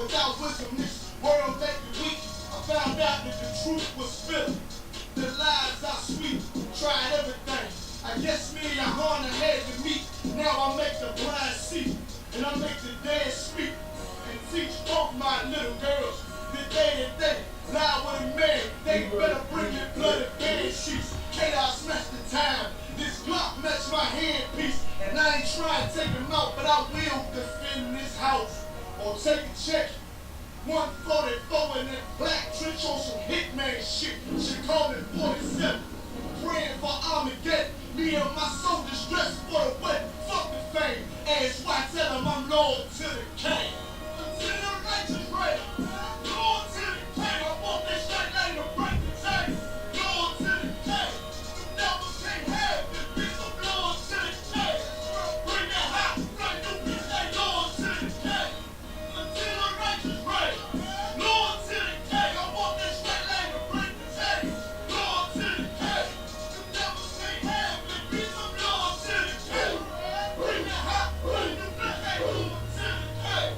Without wisdom, this world make it weak. I found out that the truth was spilled. The lies are sweet. Tried everything. I guess me and the horn had to meet. Now I make the blind see, and I make the dead speak, and teach both my little girls the day to day. Lie with a man, they better bring your bloody bed sheets. QADASH smash the time. This Glock match my handpiece, and I ain't trying to take him out, but I will defend this house or take a check. 144 in that black trench on some hitman shit. She called it 47. Praying for Armageddon. Me and my soldiers dressed for the wet. Fuck the fame. Ask why, tell them I'm loyal to the king. Until the righteous reign. Loyal to the king. I want this straight lane to break the chain. Loyal to the king. You never can have it. Bitch, I'm loyal to the king. Bring that hot flame. You can stay loyal to the king. Until the righteous reign. Loyal to the king. I want this straight lane to break the chain. Loyal to the king. You never can have it. Bitch, I'm loyal to the king. Bring that hot flame. You can stay loyal to the king.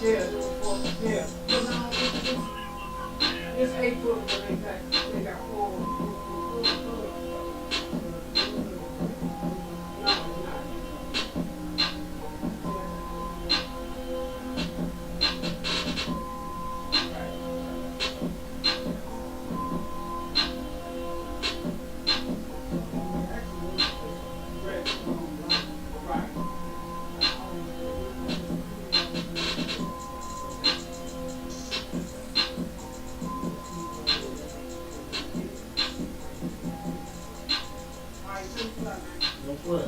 Yeah, yeah. It's 8 foot, but they got 4. No sweat.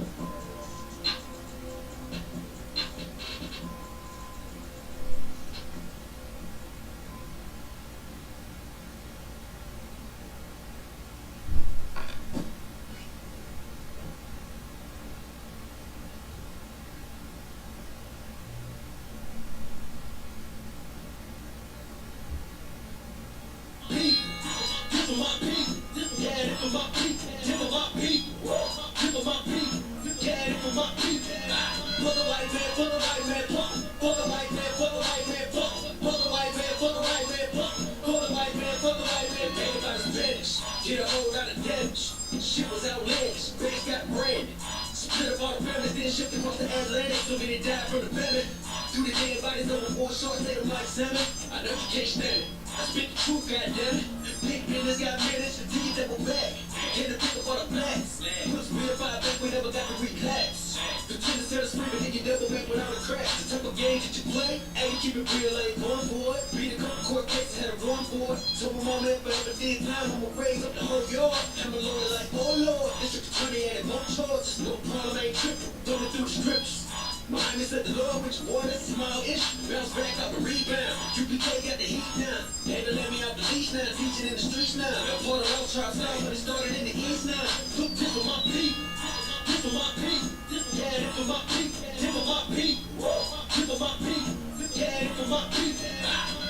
Get a whole lot of damage. Shit was outlandish. Banks got branded. Split up all the families, then shipped across the Atlantic. So many died from the famine. Through the dead bodies on the 4 shorts, ate them like salmon. I know you can't stand it. I spit the truth, goddammit. Big business got managed, the D's that were back. Get the pick up on the blacks. Put a spear five back, we never got to relapse. The tenders tell the screaming, hit your double back without a crack. The type of game that you play, ain't keep it real, ain't going for it. Beat a couple court cases, had a run for it. Told my mom if I ever did time, I'ma raise up the whole yard. I'm a lawyer like, oh Lord, District Attorney had no charges. No problem, ain't tripping, thumbing through the scriptures. Mine is at the Lord, which one is small-ish. Bounce back up and rebound. UPK got the heat down. They had to let me out the leash now, teaching in the streets now. I'm part of all tribes now, but it started in the east now. Look, this for my peak. This for my peak. Yeah, this for my peak. This for my peak. This for my peak. Yeah, this for my peak.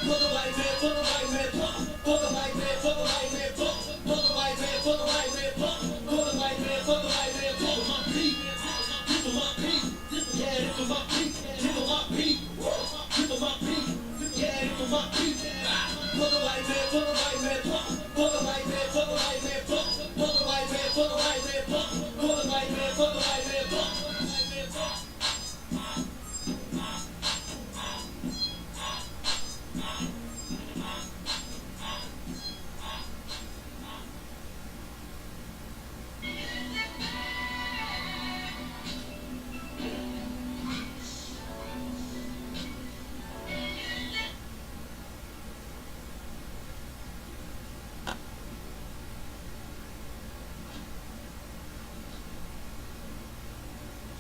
For the white man, for the white man, for the white man, for the white man, for the white man, for the white man, for the white man, for the white man, for my peak. This for my peak. Yeah, this for my peak. This for my peak. This for my peak. Yeah, this for my peak. For the white man, for the white man, for the white man, for the white man, for the white man, for the white man, for the white man, for the white man, for.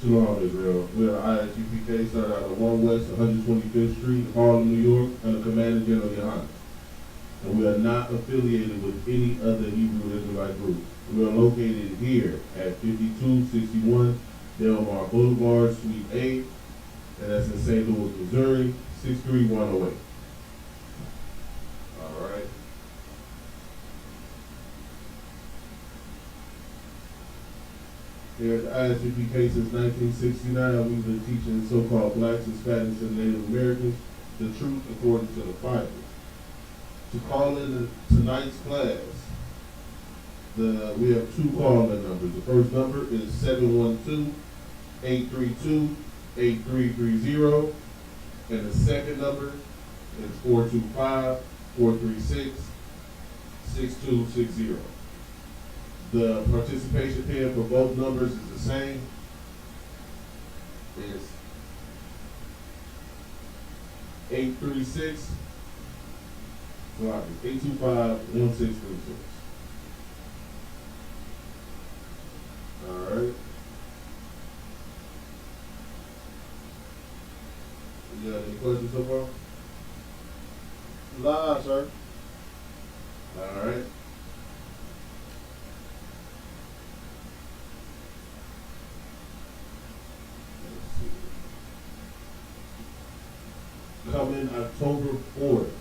Shalom, Israel. We're ISUPK, started out at 1 West 125th Street, Harlem, New York, under Commander General Yohanan. And we are not affiliated with any other Hebrew Israelite group. We are located here at 5261 Delmar Boulevard, Suite 8, and that's in St. Louis, Missouri, 63108. All right. Here at the ISUPK since 1969, we've been teaching so-called blacks, Hispanics, and Native Americans the truth according to the Bible. To call in tonight's class, we have 2 call-in numbers. The first number is 712-832-8330, and the second number is 425-436-6260. The participation pin for both numbers is the same. It's 836, 825-1636. All right. You got any questions so far? Live, sir. All right. Coming October 4th,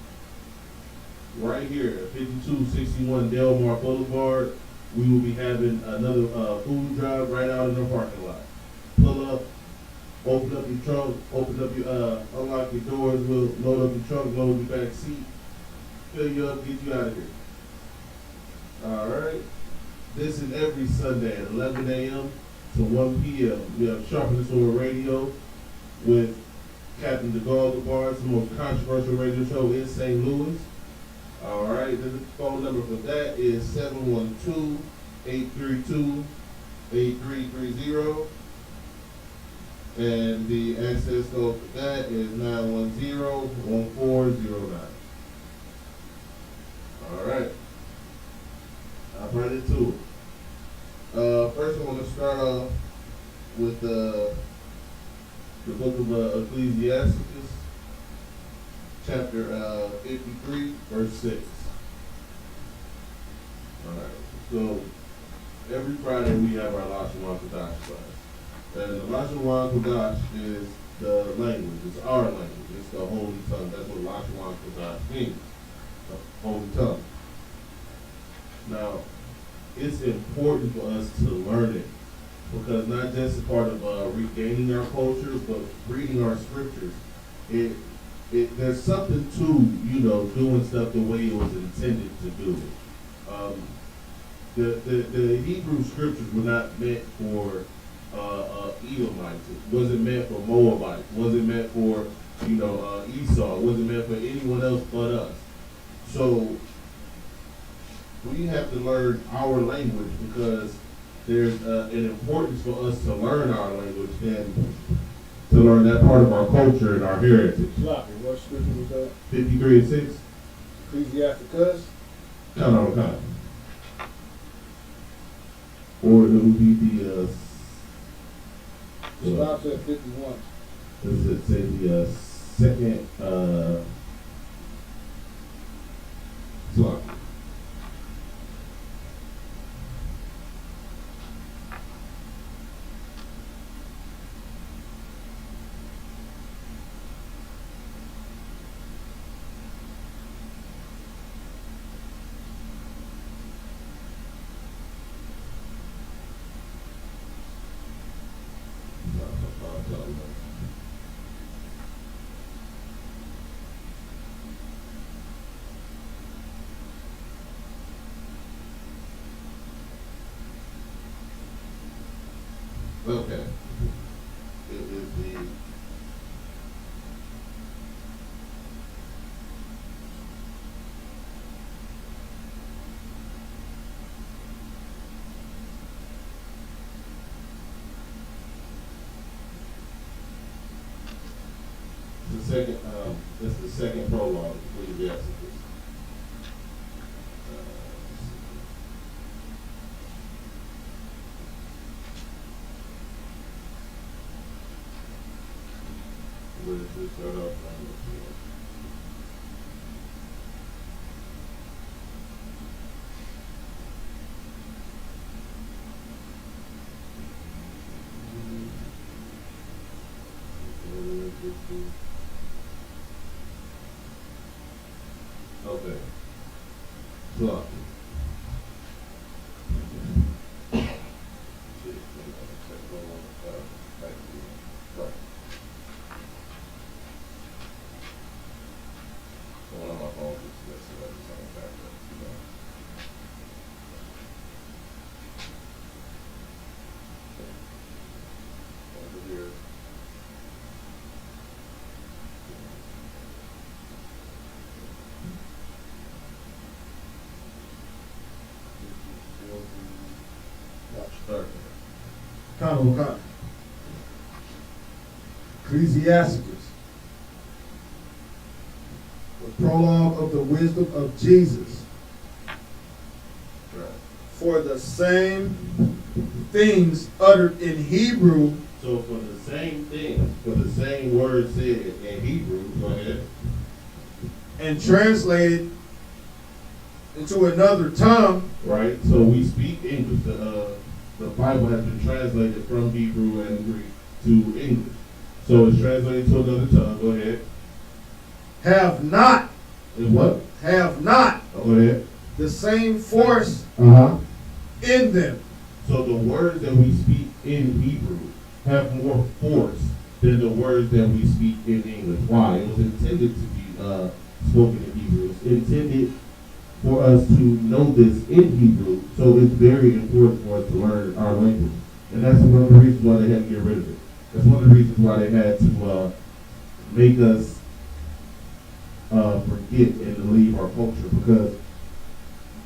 right here at 5261 Delmar Boulevard, we will be having another food drive right out in the parking lot. Pull up, Open up your trunk, unlock your doors, we'll load up your trunk, load your back seat, fill you up, get you out of here. Alright? This is every Sunday at 11 a.m. to 1 p.m. We have Sharpen Sword Radio with Captain DeGaulle DeBarge, the most controversial radio show in St. Louis. Alright, the phone number for that is 712-832-8330. And the access code for that is 910-1409. Alright. I'll right into it. First I want to start off with the book of Ecclesiastes, chapter 53, verse 6. Alright, so every Friday we have our LASHAWAN QADASH class. And the LASHAWAN QADASH is the language, it's our language, it's the holy tongue. That's what LASHAWAN QADASH means, the holy tongue. Now, it's important for us to learn it, because not just a part of regaining our culture, but reading our scriptures. There's something to, doing stuff the way it was intended to do it. The Hebrew scriptures were not meant for Edomites. It wasn't meant for Moabites. It wasn't meant for, Esau. It wasn't meant for anyone else but us. So we have to learn our language, because there's an importance for us to learn our language and to learn that part of our culture and our heritage. Sloppy, what scripture was that? 53 and 6. Ecclesiasticus? No. Or it would be the Stops at 51. does it say the second slot? Okay. It is the second. That's the second prologue. Ecclesiastes. Where does this start off from? Okay. Sloppy. One of my phones is listed at the same time. Over here. Start. Cont. Ecclesiasticus. The prologue of the wisdom of Jesus. Right. For the same things uttered in Hebrew So for the same thing, for the same word said in Hebrew, go ahead. and translated into another tongue, Right? So we speak English. The Bible has been translated from Hebrew and Greek to English. So it's translated to another tongue. Go ahead. have not And what? go ahead. the same force Uh-huh. in them. So the words that we speak in Hebrew have more force than the words that we speak in English. Why? It was intended to be spoken in Hebrew. It's intended for us to know this in Hebrew, so it's very important for us to learn our language. And that's one of the reasons why they had to get rid of it. That's one of the reasons why they had to make us forget and to leave our culture, because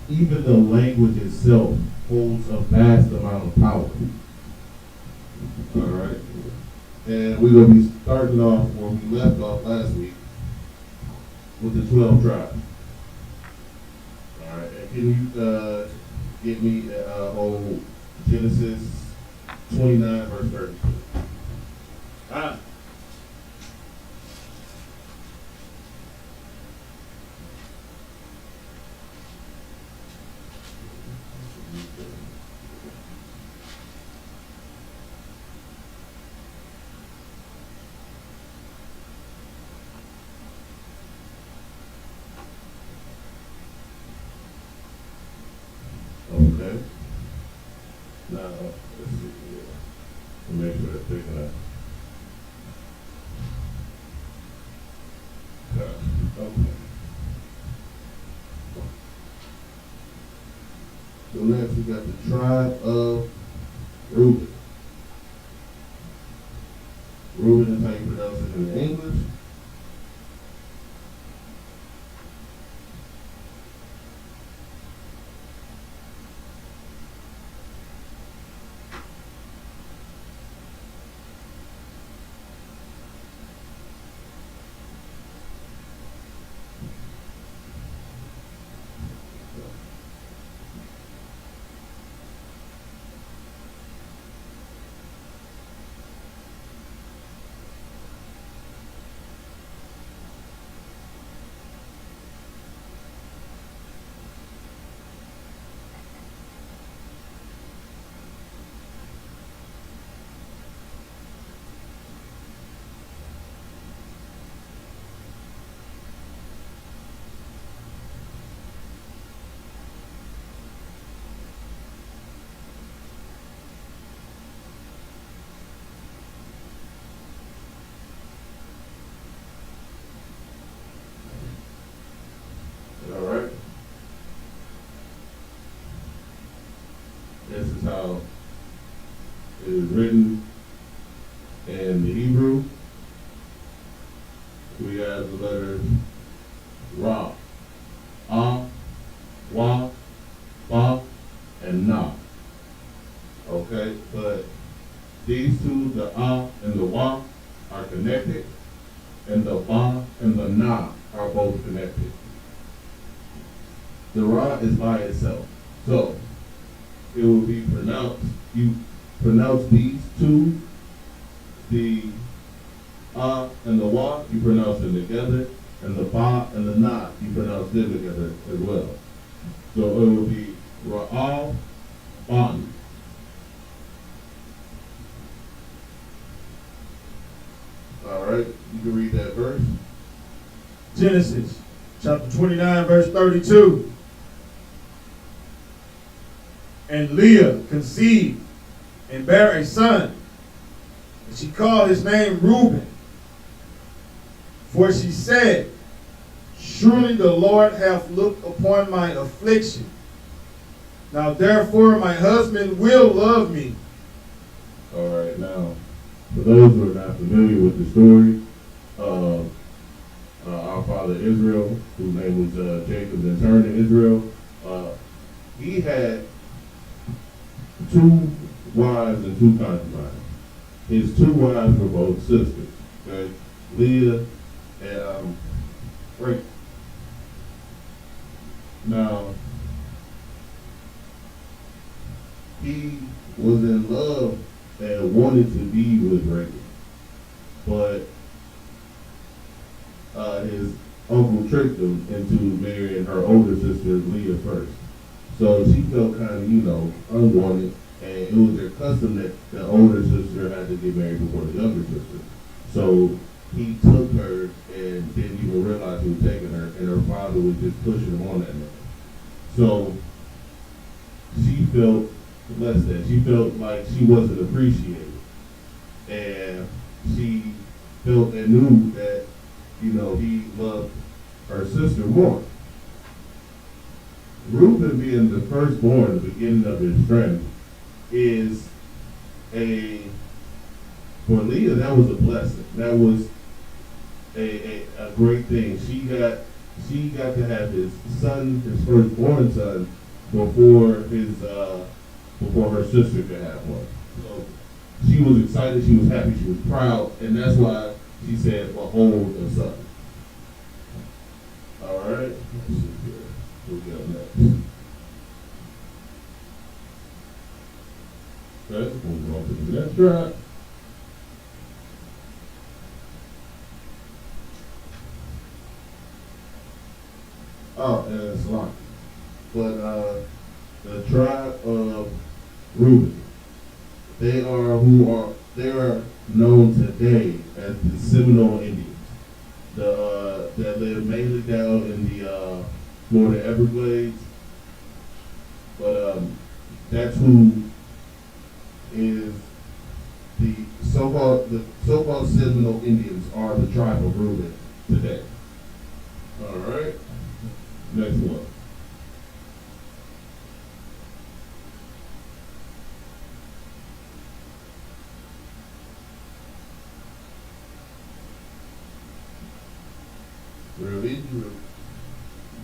even the language itself holds a vast amount of power. All right. And we're going to be starting off where we left off last week with the 12 tribes. All right. And can you get me on Genesis 29, verse 32? Okay. Now, let's see here. Make sure it's picking up. Okay. So next we got the tribe of Reuben. Reuben is how you pronounce it in English. All right. This is how it is written in the Hebrew. We have the letters Ra, Wa, Ba, and Na. Okay, but these two, the and the Wa, are connected, and the Ba and the Na are both connected. The Ra is by itself. So it will be pronounced, you pronounce these two, the and the Wa, you pronounce them together, and the Ba and the Na, you pronounce them together as well. So it will be Ra'al Ban. All right, you can read that verse. Genesis chapter 29, verse 32. And Leah conceived and bare a son, and she called his name Reuben. For she said, surely the Lord hath looked upon my affliction. Now therefore my husband will love me. All right, now, for those who are not familiar with the story of our father Israel, whose name was Jacob, then turned to Israel, he had 2 wives and 2 concubines. His 2 wives were both sisters, okay? Leah and Rachel. Now, he was in love and wanted to be with Rachel, but his uncle tricked him into marrying her older sister Leah first. So she felt kind of, unwanted, and it was their custom that the older sister had to get married before the younger sister. So he took her and didn't even realize he was taking her, and her father was just pushing him on that man. So she felt less than. She felt like she wasn't appreciated, and she felt and knew that, he loved her sister more. Reuben being the firstborn, the beginning of his strength, is for Leah, that was a blessing. That was a great thing. She got to have his son, his firstborn son, before her sister could have one. So she was excited, she was happy, she was proud, and that's why she said, "Behold a son." All right, let's see here. We'll get next. Okay, we'll go on to the next track. Oh, and it's locked. But the tribe of Reuben, they are known today as the Seminole Indians. That live mainly down in the Florida Everglades. But that's who is the so-called Seminole Indians are the tribe of Reuben today. All right. Next one.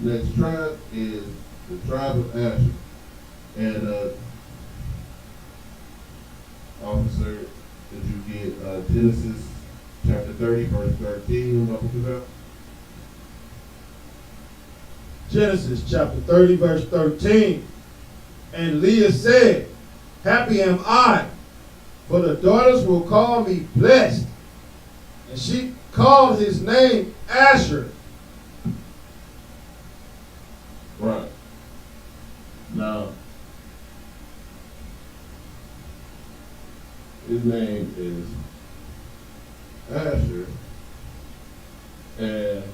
Next tribe is the tribe of Asher. And officer, did you get Genesis chapter 30, verse 13? What was that? Genesis chapter 30, verse 13. And Leah said, "Happy am I, for the daughters will call me blessed." And she called his name Asher. Right. Now, his name is Asher, and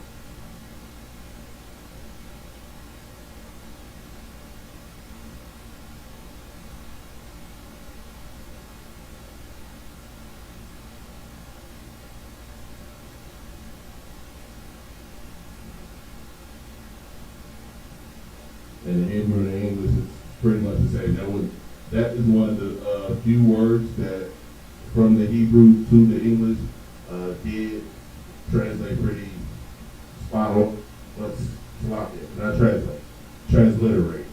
in Hebrew and English, it's pretty much the same. That is one of the few words that, from the Hebrew to the English, did translate pretty spot on. Let's swap it, not translate, transliterate.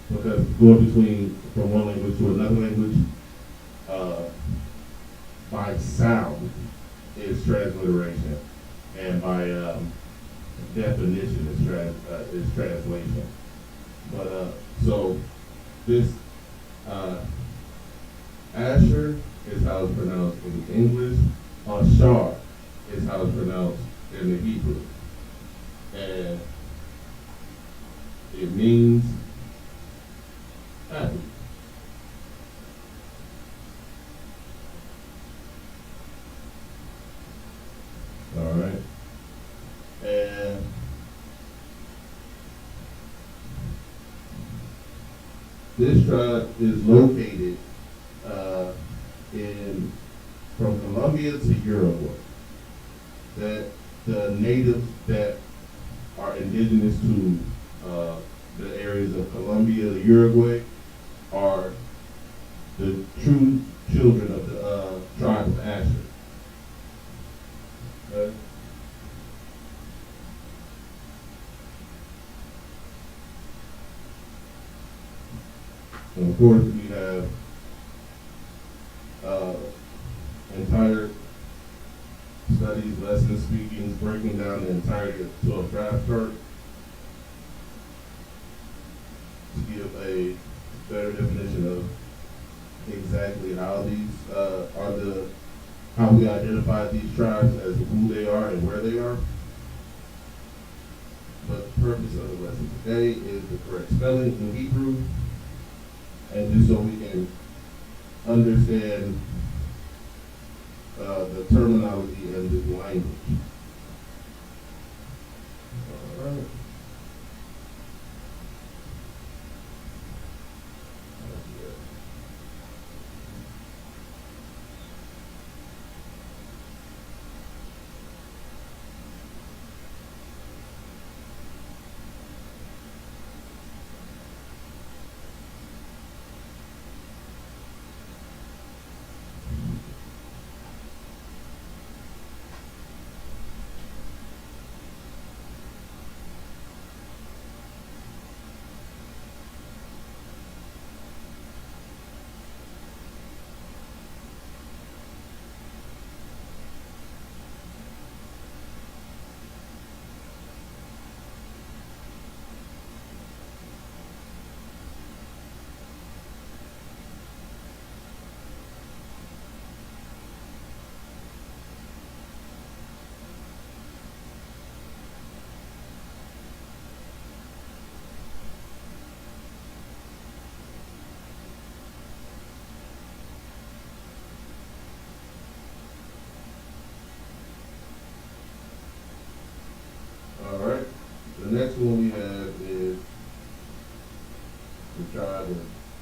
Because going from one language to another language, by sound is transliteration, and by definition is translation. But so this Asher is how it's pronounced in English. Ashar is how it's pronounced in the Hebrew, and it means happy. All right, and this tribe is located from Colombia to Uruguay. That the natives that are indigenous to the areas of Colombia, Uruguay, are the true children of the tribe of Asher. Okay? And of course, we have entire studies, lessons, speakings, breaking down the entirety of 12 draft chart to give a better definition of exactly how these how we identify these tribes as who they are and where they are. But the purpose of the lesson today is the correct spelling in Hebrew, and just so we can understand the terminology and the language. All right.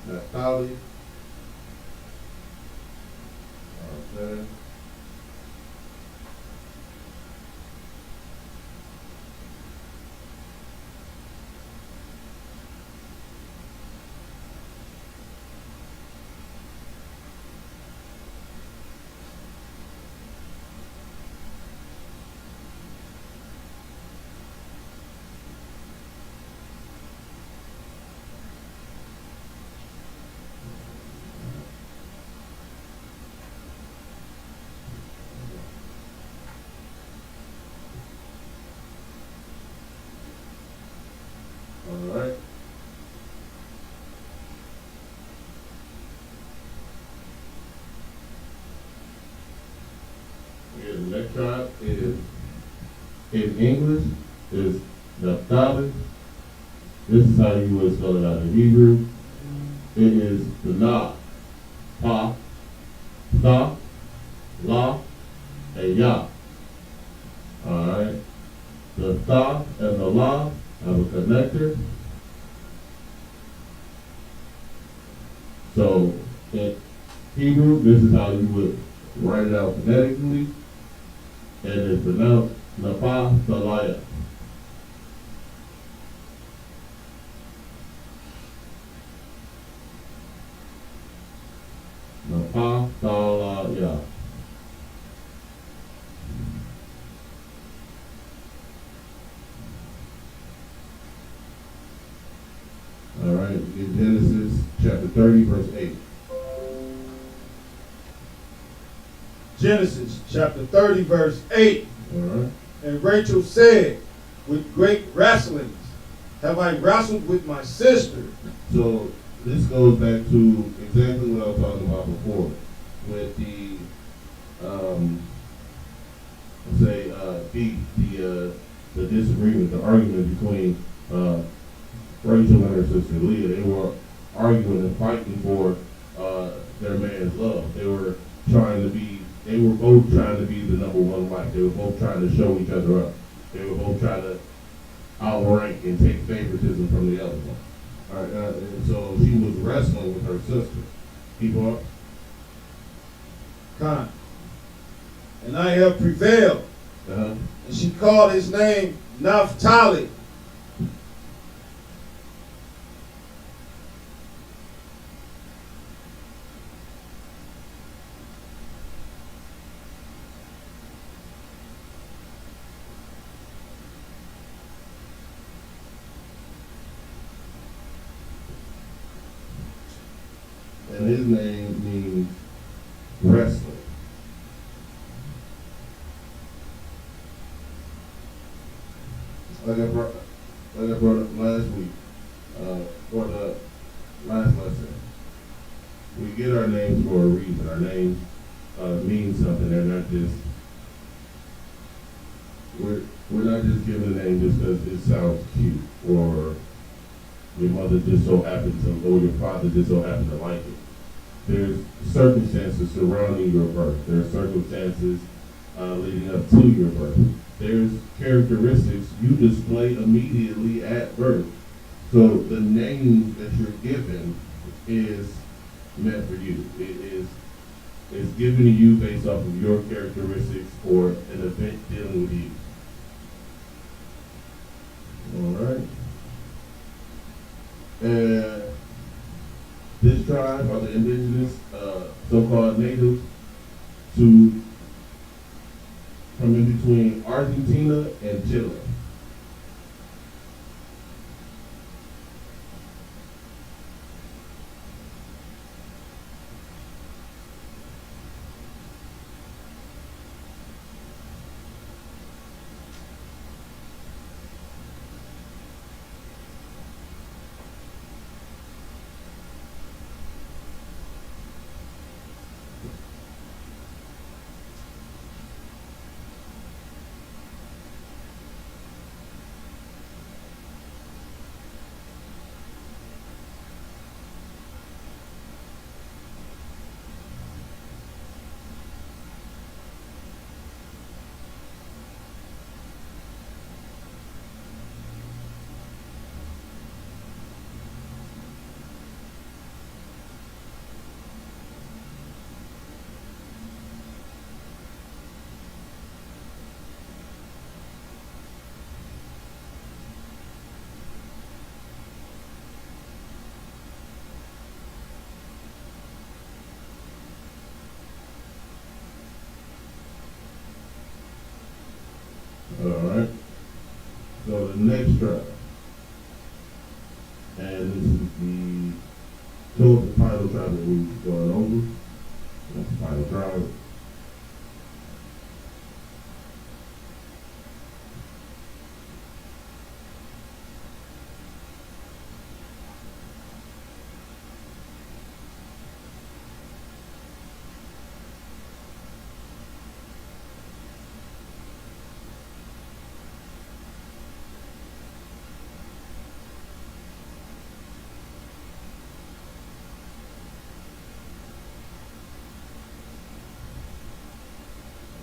Naphtali. Okay. All right. Yeah, the next tribe is in English is Naphtali. This is how you would spell it out in Hebrew. It is the Na, Pa, Tha, La, and Ya. Alright. The Tha and the La have a connector. So in Hebrew, this is how you would write it out phonetically. And it's pronounced Napa Thalaya. Napa Thalaya. All right, in Genesis chapter 30, verse 8. Genesis chapter 30, verse 8. All right. And Rachel said, with great wrestlings have I wrestled with my sister. So this goes back to exactly what I was talking about before with the the disagreement, the argument between Rachel and her sister Leah. They were arguing and fighting for their man's love. They were both trying to be the number one wife. They were both trying to show each other up. They were both trying to outrank and take favoritism from the other one. All right, and so she was wrestling with her sister. Keep on. Cont. And I have prevailed. Uh-huh. And she called his name Naphtali. And his name means wrestling. Like I brought up last week, or the last lesson. We get our names for a reason. Our names mean something. They're not just, we're not just given a name just because it sounds cute, or your mother just so happens to, or your father just so happens to like it. There's circumstances surrounding your birth. There are circumstances leading up to your birth. There's characteristics you display immediately at birth. So the name that you're given is meant for you. It's given to you based off of your characteristics or an event dealing with you. All right. And this tribe are the indigenous, so-called natives from in between Argentina and Chile. Alright. So the next tribe. And this is the 12th final tribe that we've gone over. That's the final tribe.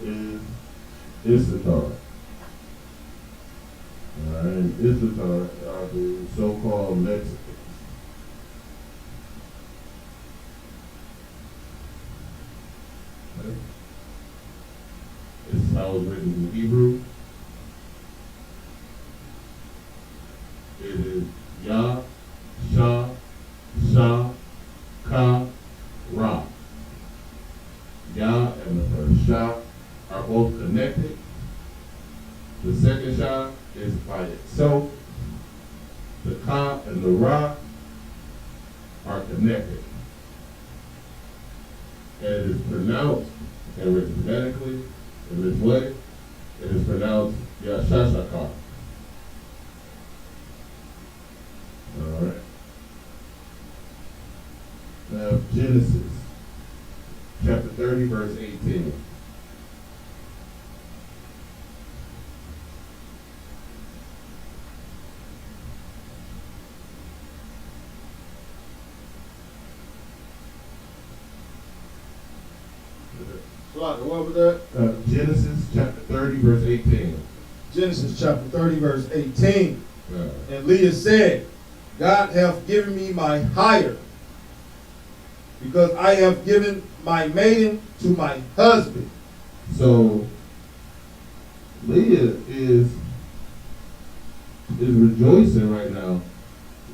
Is Issachar. Alright, Issachar are the so-called Mexicans. Okay. This is how it's written in Hebrew. It is Yah, Shah, Shah, Ka, Ra. Yah and the first Shah are both connected. The second Shah is by itself. The Ka and the Ra are connected. And it is pronounced, and written phonetically, in this way, it is pronounced Yashashakar. Alright. Now Genesis chapter 30, verse 18. What was that? Genesis chapter 30, verse 18. Genesis chapter 30, verse 18. Yeah. And Leah said, God hath given me my hire, because I have given my maiden to my husband. So Leah is rejoicing right now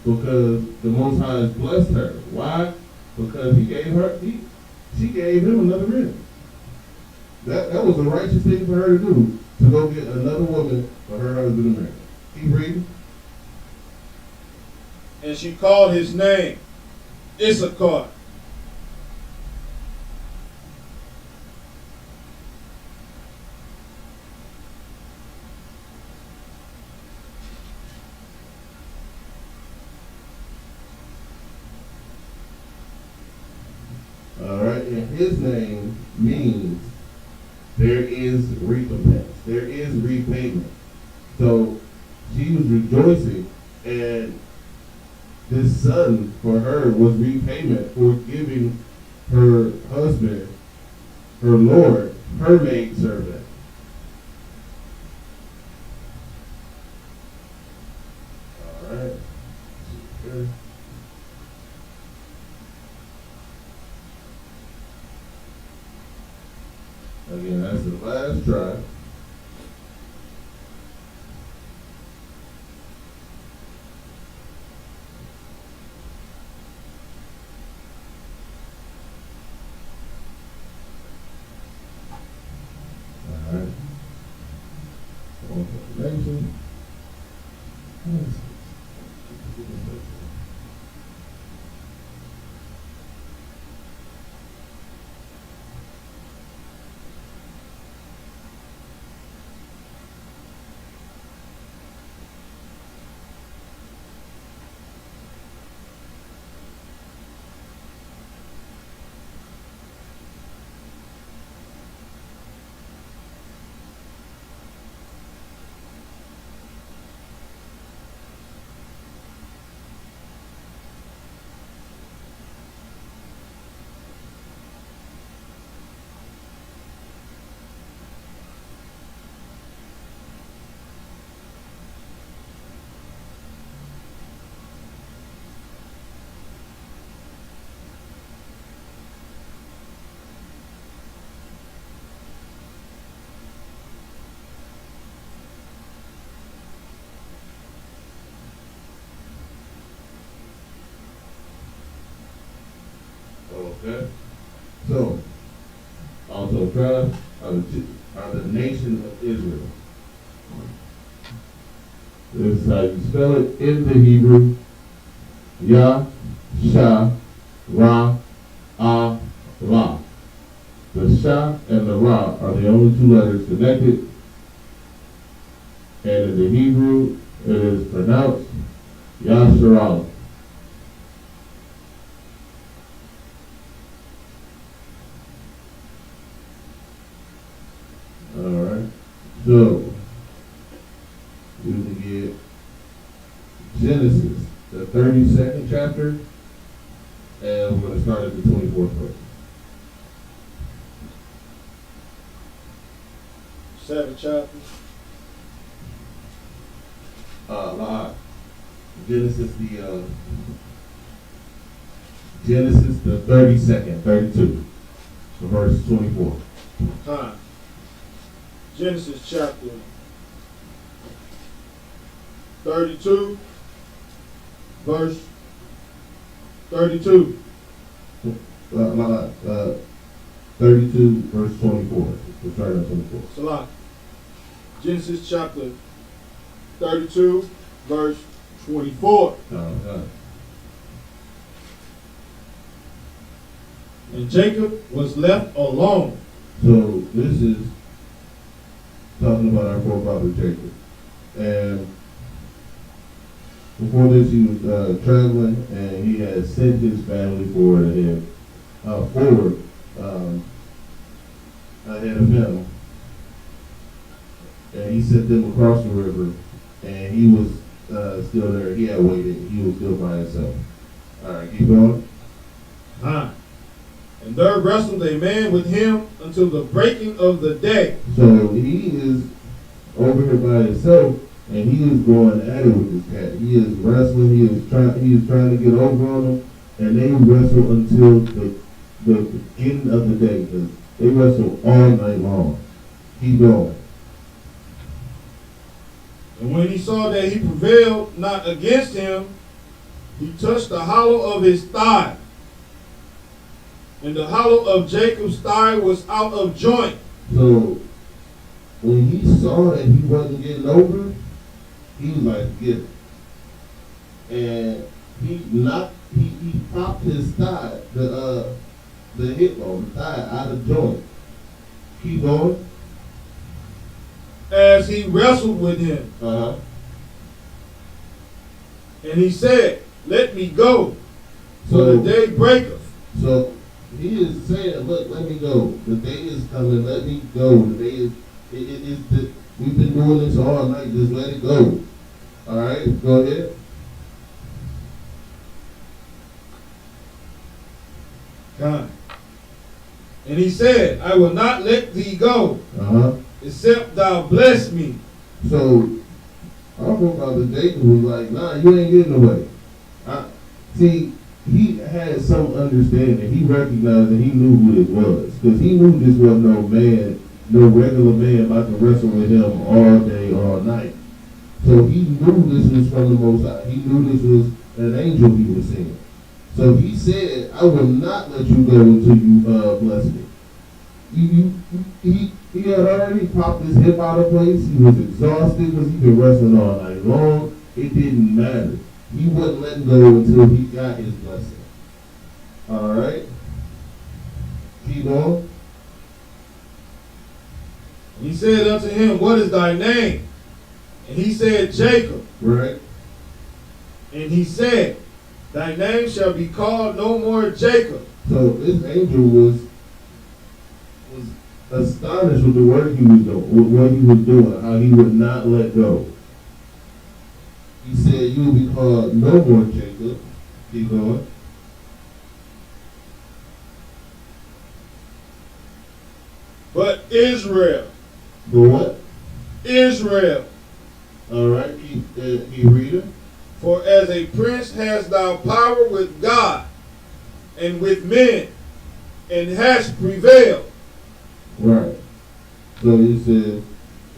because the Most High has blessed her. Why? Because she gave him another ring. That was the righteous thing for her to do, to go get another woman for her husband to marry. Keep reading. And she called his name Issachar. All right, and his name means there is recompense. There is repayment. So she was rejoicing, and this son for her was repayment for giving her husband, her Lord, her maidservant. All right. Okay. Again, that's the last try. All right. Confirmation. Okay. So, also tribes are the nation of Israel. This is how you spell it in the Hebrew. Yah, Shah, Ra, Ah, La. The Shah and the Ra are the only two letters connected. And in the Hebrew, it is pronounced Yasharal. Alright. So, we can get Genesis, the 32nd chapter, and we're going to start at the 24th verse. 7 chapters. Genesis the 32nd, 32, verse 24. Time. Genesis chapter 32, verse 32. 32, verse 24. We're starting at 24. Salah. Genesis chapter 32, verse 24. And Jacob was left alone. So this is talking about our forefather Jacob. And before this, he was traveling, and he had sent his family forward ahead of him. And he sent them across the river, and he was still there. He had waited. He was still by himself. All right, keep going. And there wrestled a man with him until the breaking of the day. So he is over here by himself, and he is going at it with this cat. He is wrestling. He is trying to get over on him, and they wrestle until the beginning of the day, because they wrestle all night long. Keep going. And when he saw that he prevailed not against him, he touched the hollow of his thigh. And the hollow of Jacob's thigh was out of joint. So when he saw that he wasn't getting over, he was like, get it. And he popped his thigh, the hip bone, the thigh out of joint. Keep going. As he wrestled with him. And he said, let me go, for the day breaketh. So he is saying, look, let me go. The day is coming, let me go. The day is, we've been doing this all night, just let it go. All right, go ahead. God. And he said, I will not let thee go, except thou bless me. So our forefather Jacob was like, nah, you ain't getting away. See, he had some understanding. He recognized and he knew who this was. Because he knew this was no man, no regular man about to wrestle with him all day, all night. So he knew this was from the Most High. He knew this was an angel he was seeing. So he said, I will not let you go until you bless me. He had already popped his hip out of place. He was exhausted because he'd been wrestling all night long. It didn't matter. He wouldn't let go until he got his blessing. All right? Keep on. He said unto him, what is thy name? And he said, Jacob. Right. And he said, thy name shall be called no more Jacob. So this angel was astonished with the work he was doing, with what he was doing, how he would not let go. He said, you will be called no more Jacob. Keep going. But Israel. But what? Israel. All right, keep reading. For as a prince hast thou power with God and with men, and hast prevailed. Right. So he said,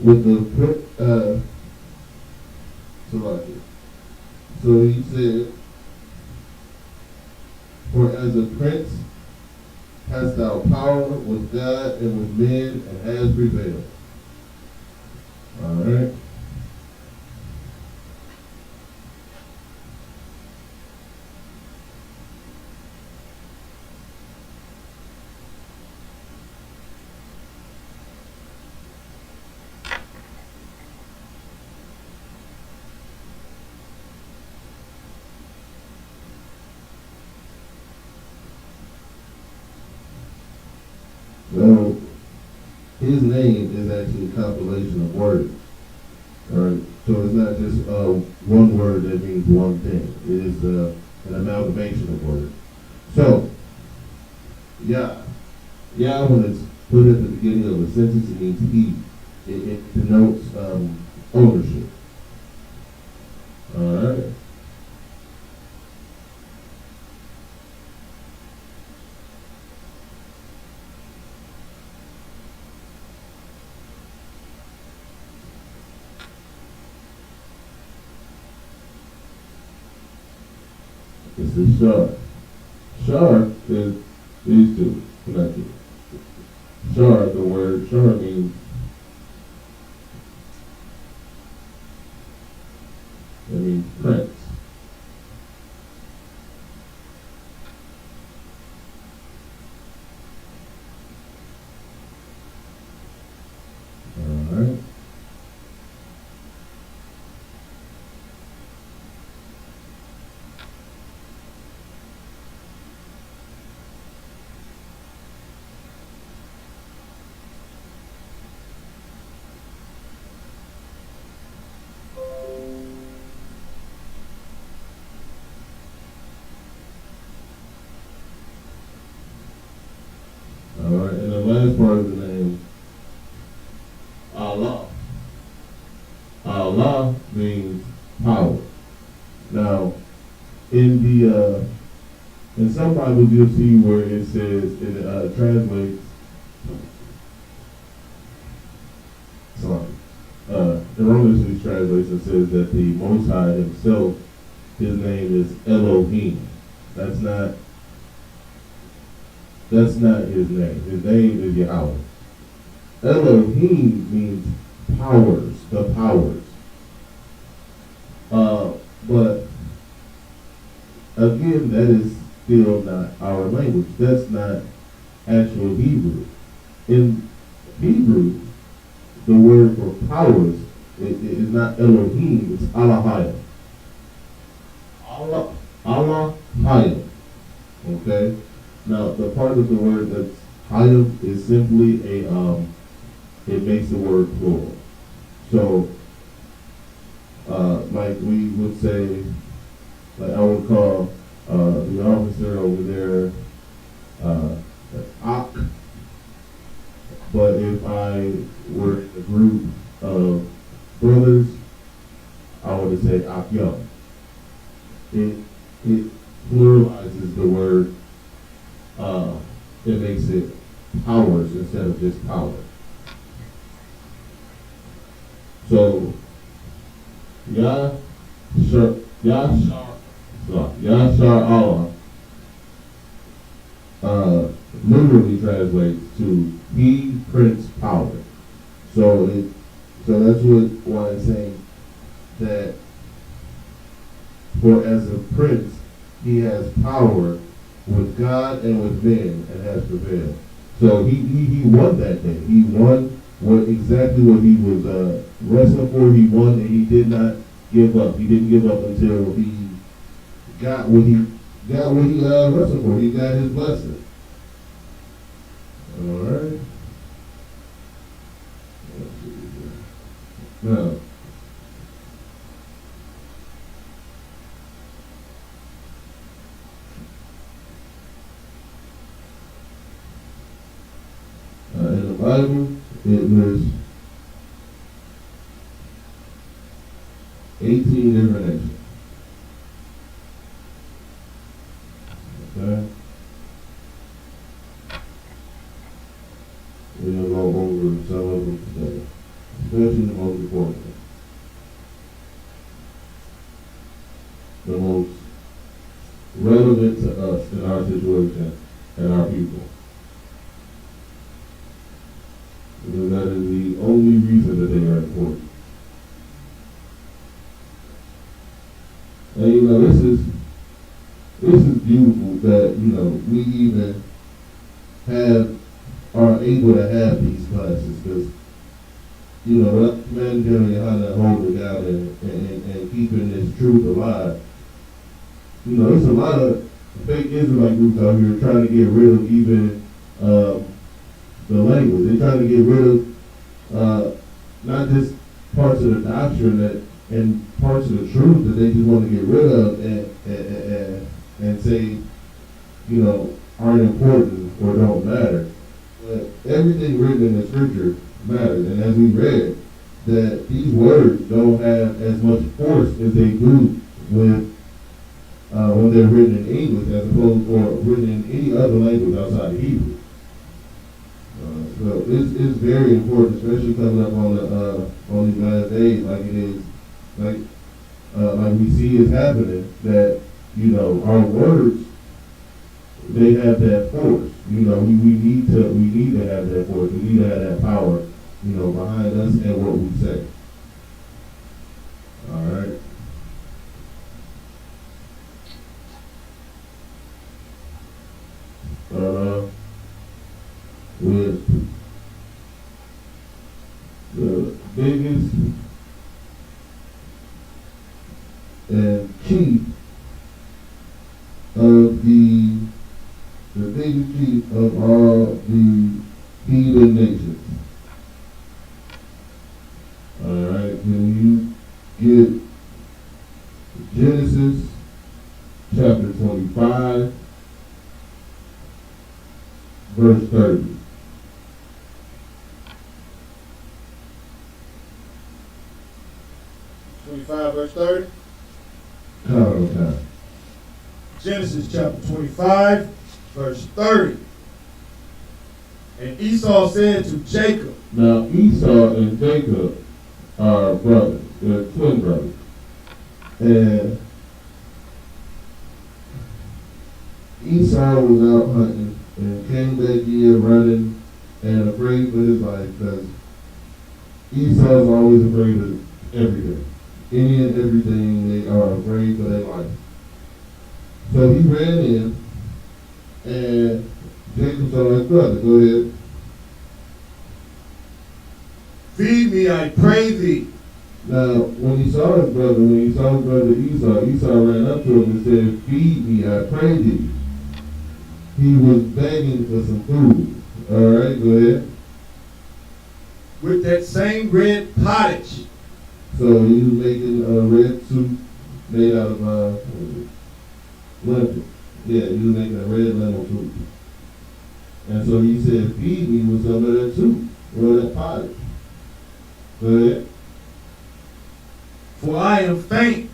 with the so he said, for as a prince hast thou power with God and with men, and has prevailed. All right. So his name is actually a compilation of words. Alright, so it's not just one word that means one thing. It is an amalgamation of words. So, Yah, when it's put at the beginning of a sentence, it means he. It denotes ownership. Alright. It's the shar. Shar is these two connected. Shar, the word shar means prince. Alright. Alright, and the last part of the name, Allah. Allah means power. Now, in some Bibles you'll see where it says, it translates, erroneously translation says that the Most High himself, his name is Elohim. That's not his name. His name is Yahweh. Elohim means powers, the powers. But again, that is still not our language. That's not actual Hebrew. In Hebrew, the word for powers is not Elohim, it's Allahayim. Allahayim. Okay? Now, the part of the word that's hayim is simply it makes the word plural. So, like we would say, like I would call the officer over there Ak, but if I were in a group of brothers, I would say Akyam. It pluralizes the word. It makes it powers instead of just power. So, Yashar Allah literally translates to he prince power. So that's why it's saying that for as a prince he has power with God and with men and has prevailed. So he won that day. He won exactly what he was wrestling for. He won and he did not give up. He didn't give up until he got what he wrestled for. He got his blessing. All right. Now, in the Bible, it was 18 different nations. Okay? We'll go over some of them today, especially the most important ones. The most relevant to us in our situation and our people. Because that is the only reason that they are important. And this is beautiful that, we even are able to have these classes because, without commanding how to hold it down and keeping this truth alive, there's a lot of fake Israelite groups out here trying to get rid of even the language. They're trying to get rid of not just parts of the doctrine that and parts of the truth that they just want to get rid of and say, you know, aren't important or don't matter. But everything written in the scripture matters. And as we read, that these words don't have as much force as they do with when they're written in English as opposed or written in any other language outside of Hebrew. So it's very important, especially coming up on these last days, like it is, like we see is happening. That, you know, our words, they have that force. You know, we need to have that force. We need to have that power, you know, behind us and what we say. All right. With the biggest and chief of the biggest chief of all the heathen nations. All right, can you get Genesis chapter 25, verse 30? 25, verse 30. Come. Genesis chapter 25, verse 30. And Esau said to Jacob. Now Esau and Jacob are brothers. They're twin brothers. And Esau was out hunting and came back here running and afraid for his life, because Esau's always afraid of everything. Any and everything, they are afraid for their life. So he ran in, and Jacob saw his brother. Go ahead. Feed me, I pray thee. Now, when he saw his brother Esau, Esau ran up to him and said, feed me, I pray thee. He was begging for some food. All right, go ahead. With that same red pottage. So he was making a red soup made out of lentil. Yeah, he was making a red lentil soup. And so he said, feed me with some of that soup, or that pottage. Go ahead. For I am faint.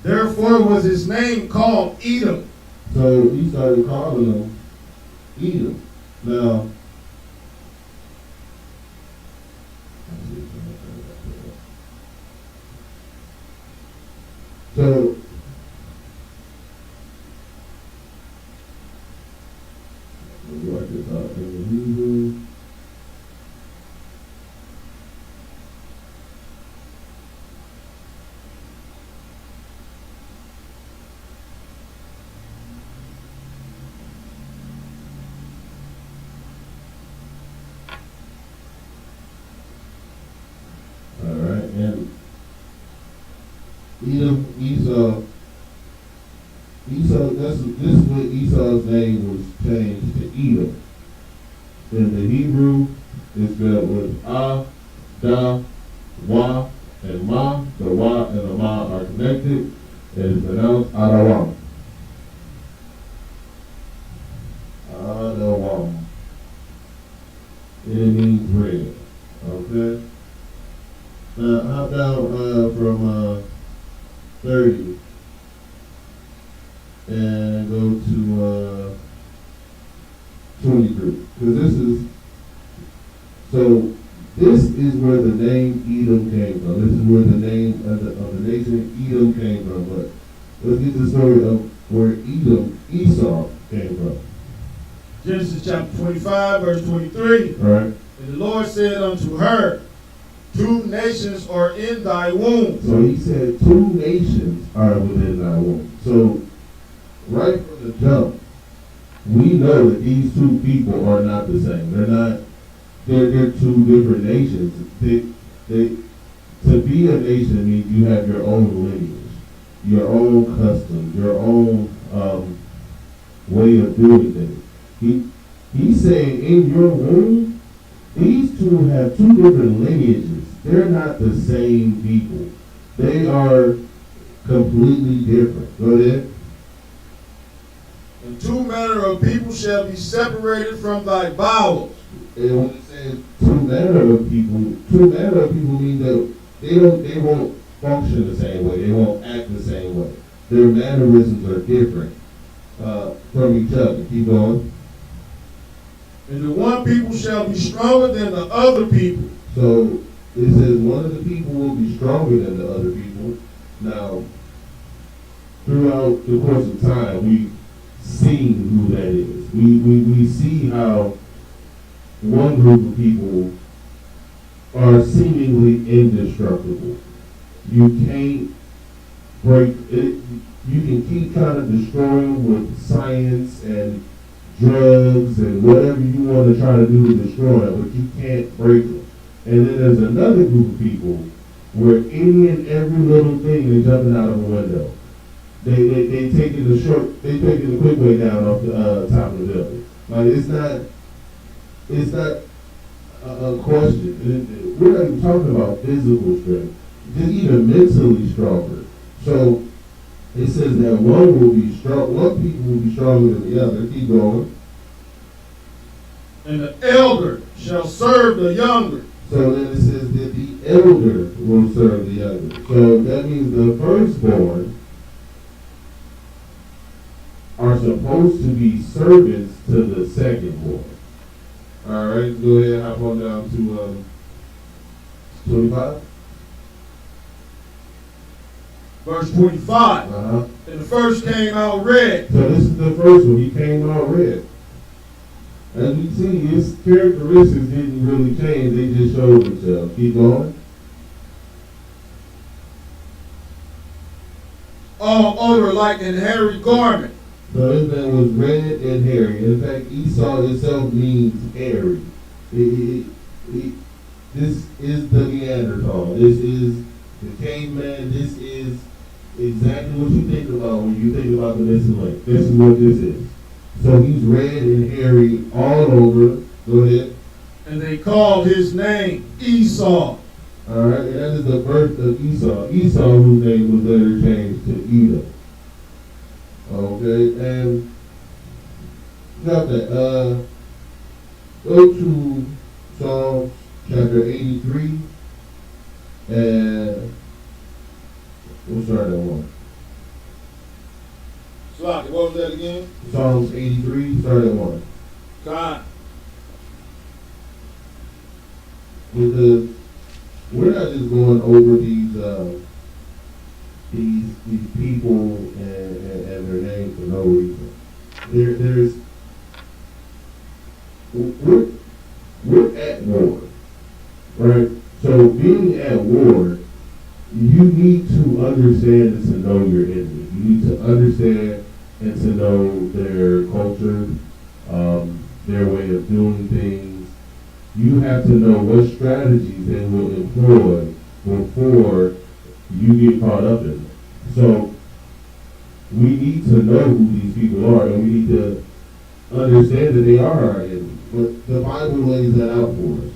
Therefore was his name called Edom. So he started calling him Edom. Now, so let me write this out in Hebrew. All right, and Edom, Esau, this is what Esau's name was changed to Edom. In the Hebrew, it's spelled with Da, Wa, and Ma. The Wa and the Ma are connected. It is pronounced Adawam. Adawam. It means red. Okay? Now, hop down from 30 and go to 23. Because this is where the name Edom came from. This is where the name of the nation Edom came from. But let's get the story of where Esau came from. Genesis chapter 25, verse 23. All right. And the Lord said unto her, 2 nations are in thy womb. So he said 2 nations are within thy womb. So right from the jump, we know that these 2 people are not the same. They're 2 different nations. To be a nation means you have your own lineage, your own customs, your own way of doing things. He's saying in your womb, these two have two different lineages. They're not the same people. They are completely different. Go ahead. And two manner of people shall be separated from thy bowels. And when it says two manner of people mean that they won't function the same way. They won't act the same way. Their mannerisms are different from each other. Keep going. And the one people shall be stronger than the other people. So it says one of the people will be stronger than the other people. Now, throughout the course of time, we've seen who that is. We see how one group of people are seemingly indestructible. You can't break it. You can keep trying to destroy them with science and drugs and whatever you want to try to do to destroy them, but you can't break them. And then there's another group of people where any and every little thing they're jumping out of a window. They taking the quick way down off the top of the building. Like it's not a question. We're not even talking about physical strength, just even mentally stronger. So it says that one people will be stronger than the other. Keep going. And the elder shall serve the younger. So then it says that the elder will serve the younger. So that means the firstborn are supposed to be servants to the secondborn. All right, go ahead, hop on down to 25. Verse 25. And the first came out red. So this is the first one. He came out red. As we see, his characteristics didn't really change. They just showed themselves. Keep going. All over like an hairy garment. So this man was red and hairy. In fact, Esau itself means hairy. This is the Neanderthal. This is the caveman. This is exactly what you think about when you think about the missing link. This is what this is. So he's red and hairy all over. Go ahead. And they called his name Esau. All right, and that is the birth of Esau. Esau, whose name was later changed to Edom. Okay, and got that. Go to Psalms chapter 83, and we'll start at 1. Slocky, what was that again? Psalms 83, start at 1. God. Because we're not just going over these people and their names for no reason. We're at war, right? So being at war, you need to understand and to know your enemy. You need to understand and to know their culture, their way of doing things. You have to know what strategies they will employ before you get caught up in it. So we need to know who these people are, and we need to understand that they are our enemy. But the Bible lays that out for us.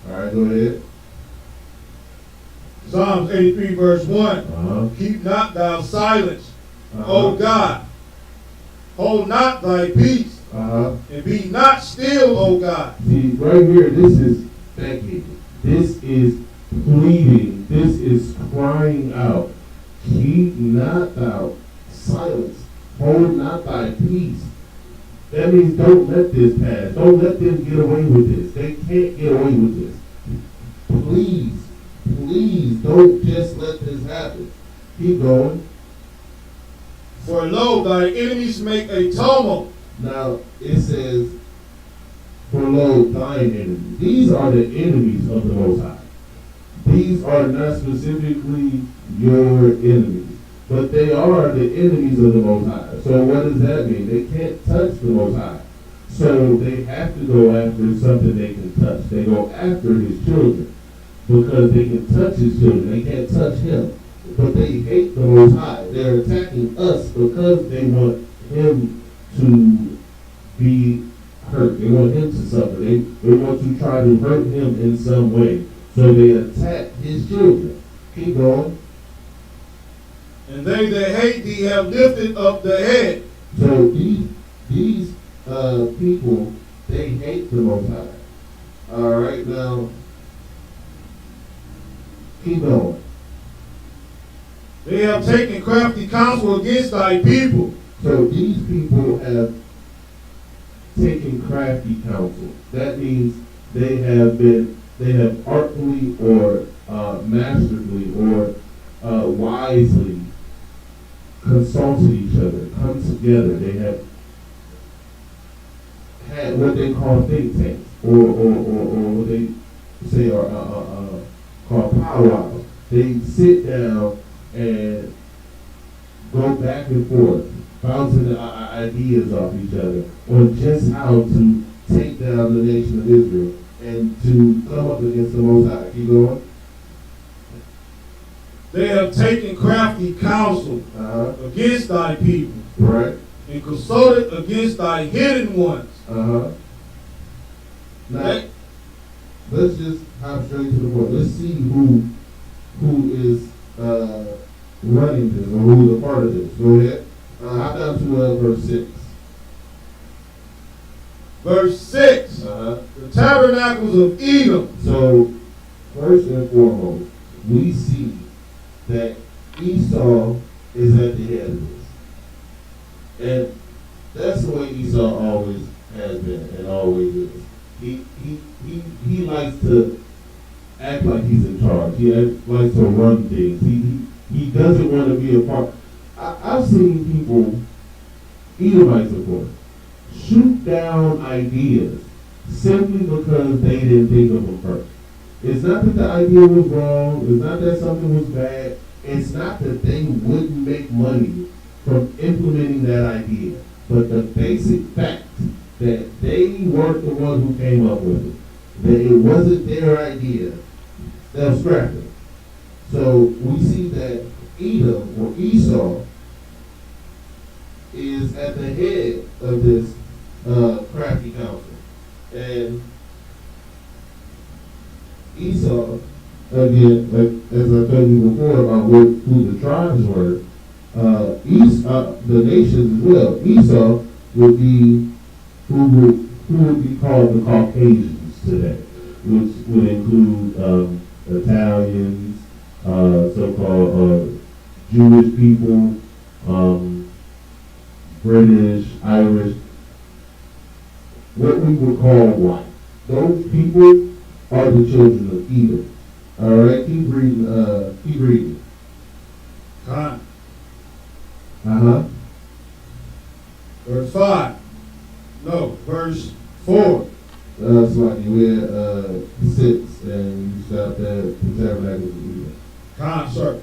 All right, go ahead. Psalms 83 verse 1. Keep not thou silence, O God. Hold not thy peace, and be not still, O God. See, right here, this is begging. This is pleading. This is crying out. Keep not thou silence. Hold not thy peace. That means don't let this pass. Don't let them get away with this. They can't get away with this. Please don't just let this happen. Keep going. For lo, thy enemies make a tumult. Now it says, for lo, thine enemies. These are the enemies of the Most High. These are not specifically your enemies, but they are the enemies of the Most High. So what does that mean? They can't touch the Most High. So they have to go after something they can touch. They go after his children because they can touch his children. They can't touch him. But they hate the Most High. They're attacking us because they want him to be hurt. want to try to hurt him in some way. So they attack his children. Keep going. And they that hate thee have lifted up the head. So these people, they hate the Most High. All right, now keep going. They have taken crafty counsel against thy people. So these people have taken crafty counsel. That means they have artfully or masterfully or wisely consulted each other, come together. They have had what they call think tanks, or what they say are called powwows. They sit down and go back and forth, bouncing ideas off each other on just how to take down the nation of Israel and to come up against the Most High. Keep going. They have taken crafty counsel against thy people. Right. And consulted against thy hidden ones. Now, let's just hop straight to the point. Let's see who is running this, or who's a part of this. Go ahead. Hop down to verse 6. Verse 6. The tabernacles of Edom. So, first and foremost, we see that Esau is at the head of this. And that's the way Esau always has been and always is. He likes to act like he's in charge. He likes to run things. He doesn't want to be a part. I've seen people, Edomites of course, shoot down ideas simply because they didn't think of them first. It's not that the idea was wrong. It's not that something was bad. It's not that they wouldn't make money from implementing that idea. But the basic fact that they weren't the one who came up with it, that it wasn't their idea, they'll scrap it. So we see that Edom, or Esau, is at the head of this crafty council. And Esau, again, like as I told you before about who the tribes were, the nations as well. Esau would be who would be called the Caucasians today, which would include Italians, so-called Jewish people, British, Irish, what we would call white. Those people are the children of Edom. All right, keep reading. Keep reading. Cont. Verse 5. No, verse 4. It's like you read 6 and you stopped at the tabernacles of Edom. Cont, sir.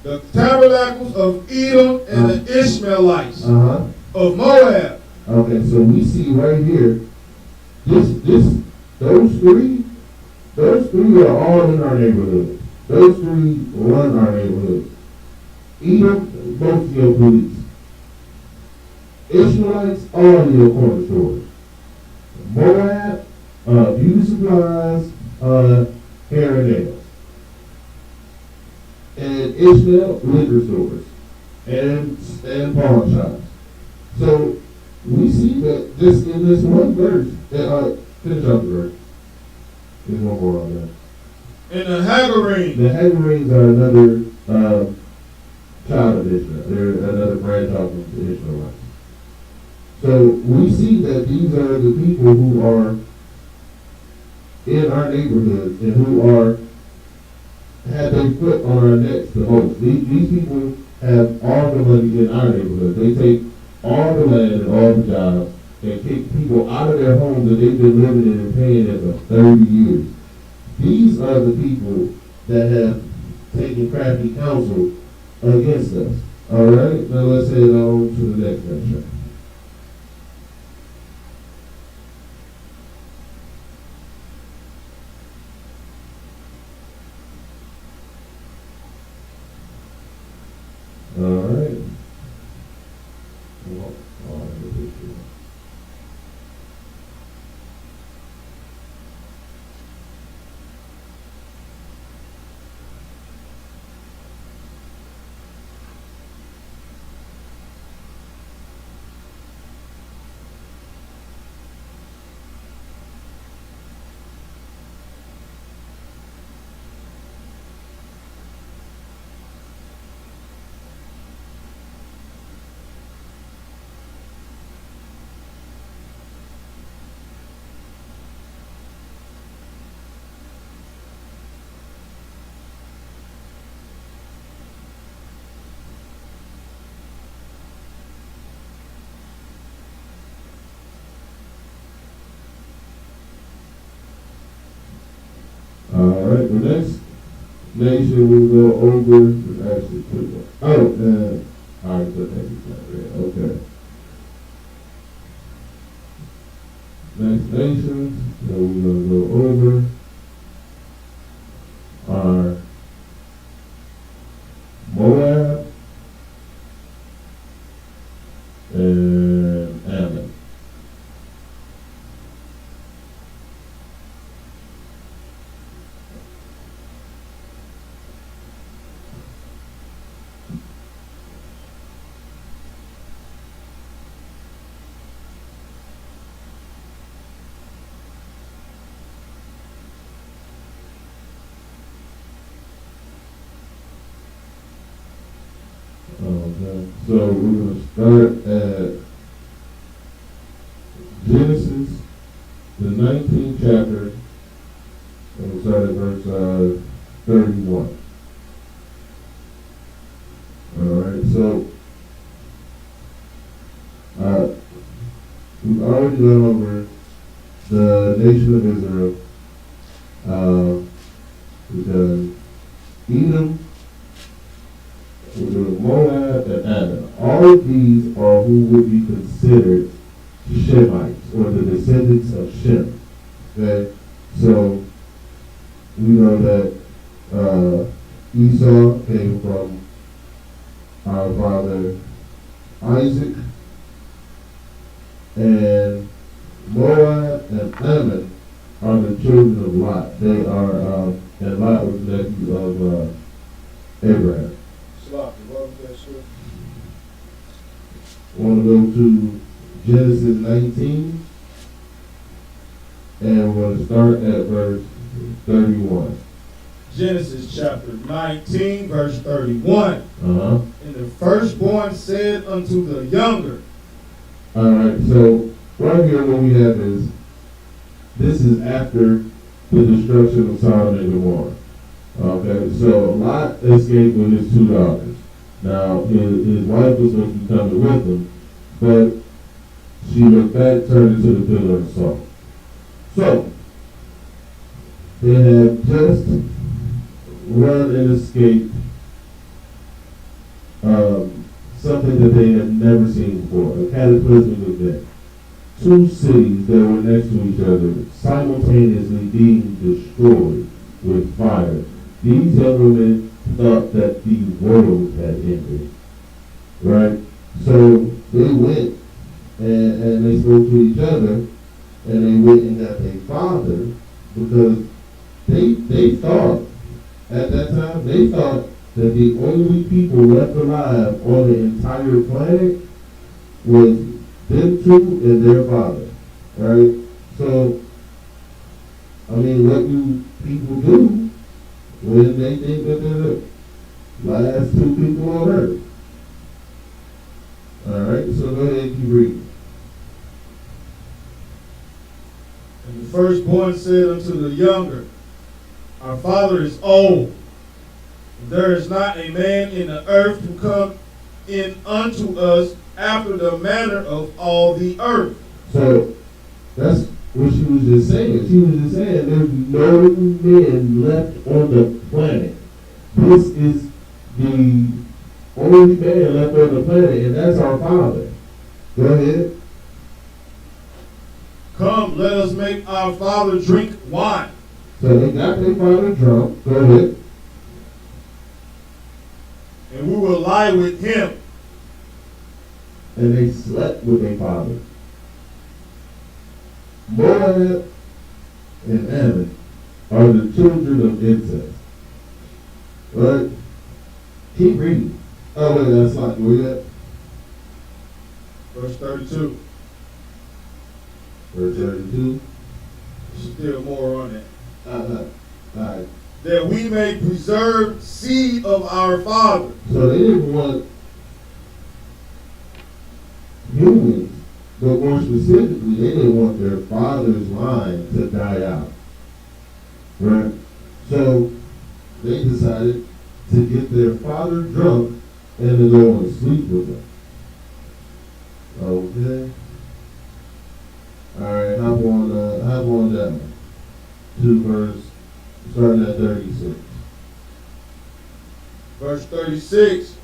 The tabernacles of Edom and the Ishmaelites of Moab. Okay, so we see right here, those three are all in our neighborhood. Those three run our neighborhood. Edom, both your police. Ishmaelites, all your corner stores. Moab, beauty supplies, hair and nails. And Ishmael, liquor stores and pawn shops. So we see that just in this one verse, finish up the verse. There's one more on that. And the Hagarenes. The Hagarenes are another child of Israel. They're another branch off of the Israelites. So we see that these are the people who are in our neighborhoods and who have their foot on our necks the most. These people have all the money in our neighborhood. They take all the land and all the jobs and kick people out of their homes that they've been living in and paying in for 30 years. These are the people that have taken crafty counsel against us. All right, now let's head on to the next lecture. All right. Alright, the next nation we'll go over is actually two. Oh, alright, so thank you. Okay. Next nations that we're going to go over are Moab and Ammon. Okay, so we're going to start at Genesis, the 19th chapter, and we'll start at verse 31. Alright, so we've already gone over the nation of Israel. We've done Edom, we're doing Moab and Ammon. All of these are who would be considered Shemites, or the descendants of Shem. Okay? So, we know that Esau came from our father Isaac, and Moab and Ammon are the children of Lot. They are, and Lot was the nephew of Abraham. Want to go to Genesis 19, and we're going to start at verse 31. Genesis chapter 19, verse 31. And the firstborn said unto the younger. Alright, so right here what we have is, this is after the destruction of Sodom and Gomorrah. Okay, so Lot escaped with his two daughters. Now, his wife was supposed to be coming with him, but she went back, turned into the pillar of salt. So, they have just run and escaped something that they had never seen before, a cataclysmic event. Two cities that were next to each other simultaneously being destroyed with fire. These young women thought that the world had ended, right? So they went and they spoke to each other, and they went and got their father, because they thought, at that time, they thought that the only people left alive on the entire planet was them two and their father, right? So, I mean, what do people do when they think that they're the last two people on earth? Alright, so go ahead and keep reading. And the firstborn said unto the younger, Our father is old, and there is not a man in the earth to come in unto us after the manner of all the earth. So, that's what she was just saying. She was just saying there's no men left on the planet. This is the only man left on the planet, and that's our father. Go ahead. Come, let us make our father drink wine. So they got their father drunk. Go ahead. And we will lie with him. And they slept with their father. Moab and Ammon are the children of incest. Right? Keep reading. Oh, wait, that's not where you at? Verse 32. Verse 32. Still more on that. All right. That we may preserve seed of our father. So they didn't want humans, but more specifically, they didn't want their father's line to die out. Right? So they decided to get their father drunk and to go and sleep with him. Okay. Alright, hop on that one. To verse Starting at 36. Verse 36.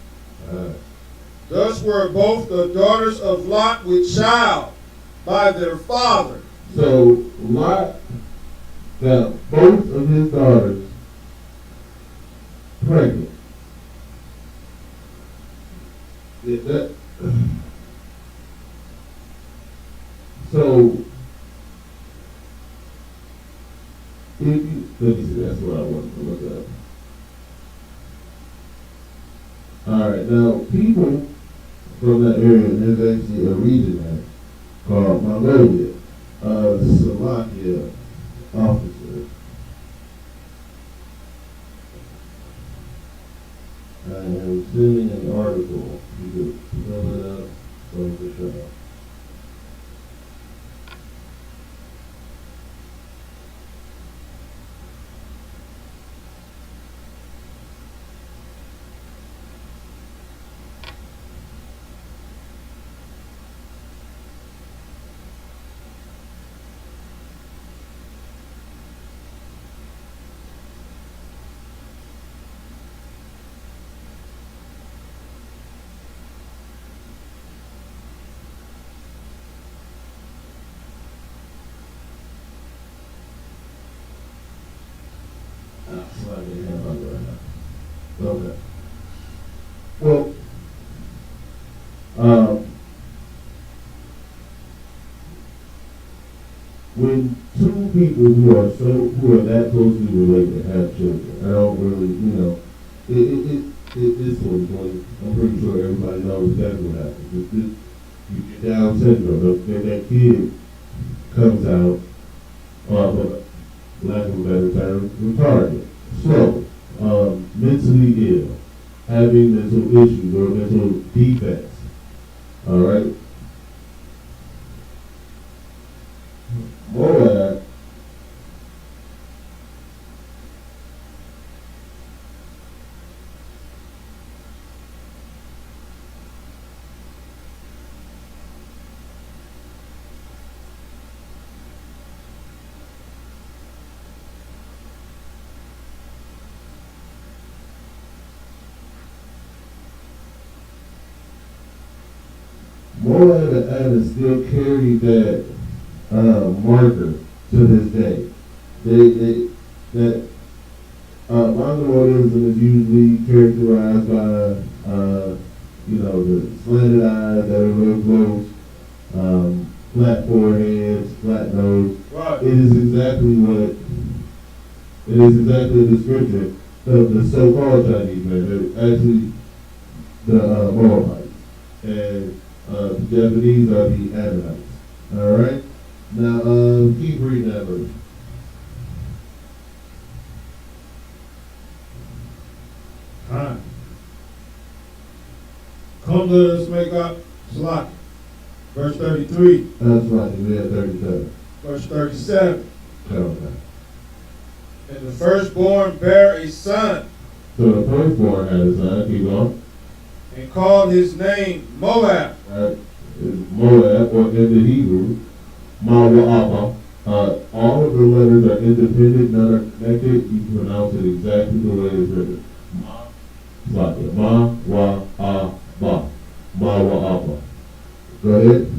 Thus were both the daughters of Lot with child by their father. So Lot got both of his daughters pregnant. So if you, let me see, that's what I wanted to look up. All right, now people from that area, there's actually a region there called Mongolia, Slovakia officer. I am sending an article. You could fill it up for the show. Okay. Well, when two people who are that closely related have children, I don't really, it's 2020. I'm pretty sure everybody knows exactly what happens. You get Down syndrome. That kid comes out, for lack of a better term, retarded, slow, mentally ill, having mental issues or mental defects. All right. Moab Moab and Ammon still carry that marker to this day. That Mongoloism is usually characterized by the slanted eyes that are real close, flat foreheads, flat nose. Right. It is exactly a description of the so-called Chinese man. They're actually the Moabites, and the Japanese are the Ammonites. All right. Now, keep reading that verse. Time. Come, let us make up Slovakia. Verse 33. That's right. We at 37. Verse 37. Okay. And the firstborn bare a son, So the firstborn had a son. Keep going. and called his name Moab. Right. It's Moab, or in the Hebrew, Mawa'apa. All of the letters are independent, none are connected. You pronounce it exactly the way it's written. Ma-wa-a-ba. Ma-wa-a-ba. Go ahead.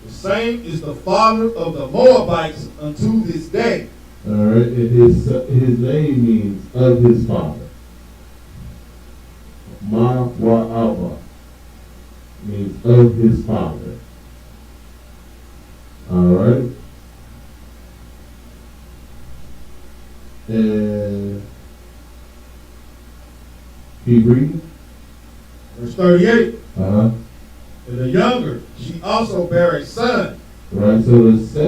The same is the father of the Moabites unto this day. All right, and his name means of his father. Ma-wa-a-ba means of his father. All right. And keep reading. Verse 38. Uh-huh. And the younger, she also bare a son, Right, so the second